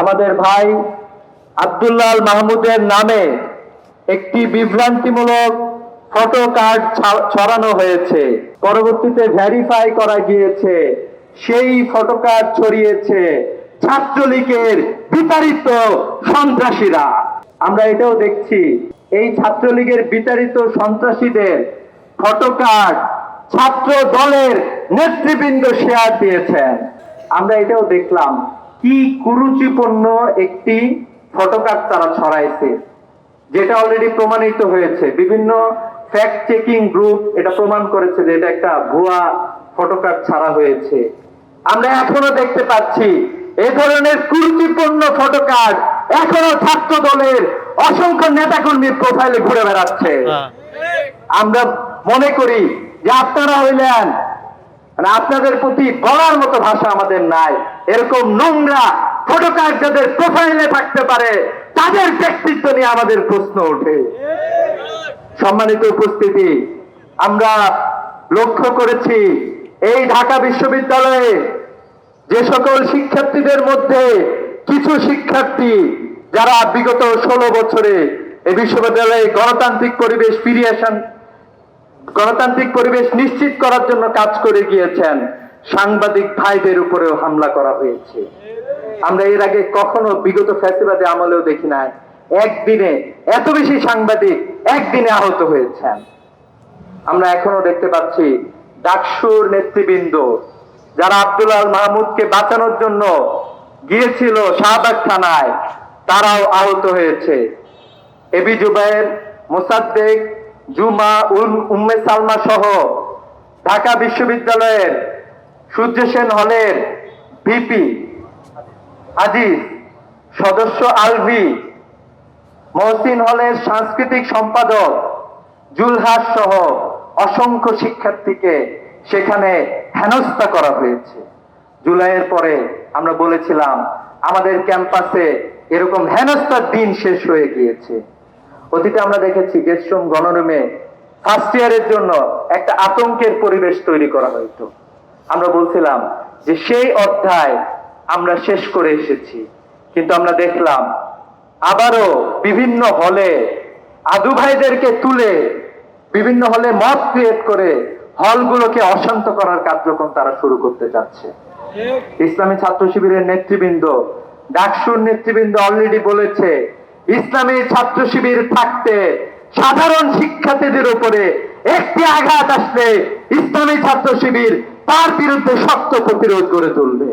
আমাদের ভাই আব্দুল্লাহ আল মাহমুদের নামে একটি বিভ্রান্তিমূলক ফটো কার্ড ছড়ানো হয়েছে। পরবর্তীতে ভেরিফাই করা গিয়েছে সেই ফটো কার্ড ছড়িয়েছে ছাত্রলীগের বিতাড়িত সন্ত্রাসীরা। আমরা এটাও দেখছি এই ছাত্রলীগের বিতাড়িত সন্ত্রাসীদের ফটো কার্ড ছাত্র দলের নেতৃবৃন্দ শেয়ার দিয়েছেন। আমরা এটাও দেখলাম কি কুরুচিপূর্ণ একটি ফটো কার্ড তারা ছড়াইছে, যেটা অলরেডি প্রমাণিত হয়েছে। বিভিন্ন ফ্যাক্ট চেকিং গ্রুপ এটা প্রমাণ করেছে যে এটা একটা ভুয়া ফটো কার্ড ছাড়া হয়েছে। আমরা এখনো দেখতে পাচ্ছি এ ধরনের কুরুচিপূর্ণ ফটো কার্ড এখনো ছাত্র দলের অসংখ্য নেতাকর্মীর প্রোফাইলে ঘুরে বেড়াচ্ছে। আমরা মনে করি যে আপনারা হইলেন, মানে আপনাদের প্রতি বলার মতো ভাষা আমাদের নাই। এরকম নোংরা ফটো কার্ড যাদের প্রোফাইলে থাকতে পারে তাদের ব্যক্তিত্ব নিয়ে আমাদের প্রশ্ন ওঠে। সম্মানিত উপস্থিতি, আমরা লক্ষ্য করেছি এই ঢাকা বিশ্ববিদ্যালয়ে যে সকল শিক্ষার্থীদের মধ্যে কিছু শিক্ষার্থী যারা বিগত 16 বছরে এই বিশ্ববিদ্যালয়ে গণতান্ত্রিক পরিবেশ নিশ্চিত করার জন্য কাজ করে গিয়েছেন, সাংবাদিক ভাইদের উপরেও হামলা করা হয়েছে। আমরা এর আগে কখনো বিগত ফ্যাসিবাদী আমলেও দেখি নাই একদিনে এত বেশি সাংবাদিক একদিনে আহত হয়েছেন। আমরা এখনো দেখতে পাচ্ছি ডাকসুর নেতৃবৃন্দ যারা আব্দুল্লাহ আল মাহমুদকে বাঁচানোর জন্য গিয়েছিল শাহবাগ থানায়, তারাও আহত হয়েছে। এবি জুবায়ের, মোসাদ্দেক, জুমা, উম্মে সালমা সহ ঢাকা বিশ্ববিদ্যালয়ের সূর্য সেন হলের ভিপি আজিজ, সদস্য আলভি, মহসিন হলের সাংস্কৃতিক সম্পাদক জুলহাস সহ অসংখ্য শিক্ষার্থীকে সেখানে হেনস্থা করা হয়েছে। জুলাইয়ের পরে আমরা বলেছিলাম আমাদের ক্যাম্পাসে এরকম হেনস্থার দিন শেষ হয়ে গিয়েছে। অতীতে আমরা দেখেছি গেস্টরুম গণরুমে ফার্স্ট ইয়ারের জন্য একটা আতঙ্কের পরিবেশ তৈরি করা হইতো। আমরা বলছিলাম যে সেই অধ্যায় আমরা শেষ করে এসেছি, কিন্তু আমরা দেখলাম আবারও বিভিন্ন হলে আদু ভাইদেরকে তুলে বিভিন্ন হলে মব ক্রিয়েট করে হলগুলোকে অশান্ত করার কার্যক্রম তারা শুরু করতে যাচ্ছে। ইসলামী ছাত্র শিবিরের নেতৃবৃন্দ, ডাকসুর নেতৃবৃন্দ অলরেডি বলেছে ইসলামী ছাত্র শিবির থাকতে সাধারণ শিক্ষার্থীদের উপরে একটি আঘাত আসলে ইসলামী ছাত্র শিবির তার বিরুদ্ধে শক্ত প্রতিরোধ গড়ে তুলবে।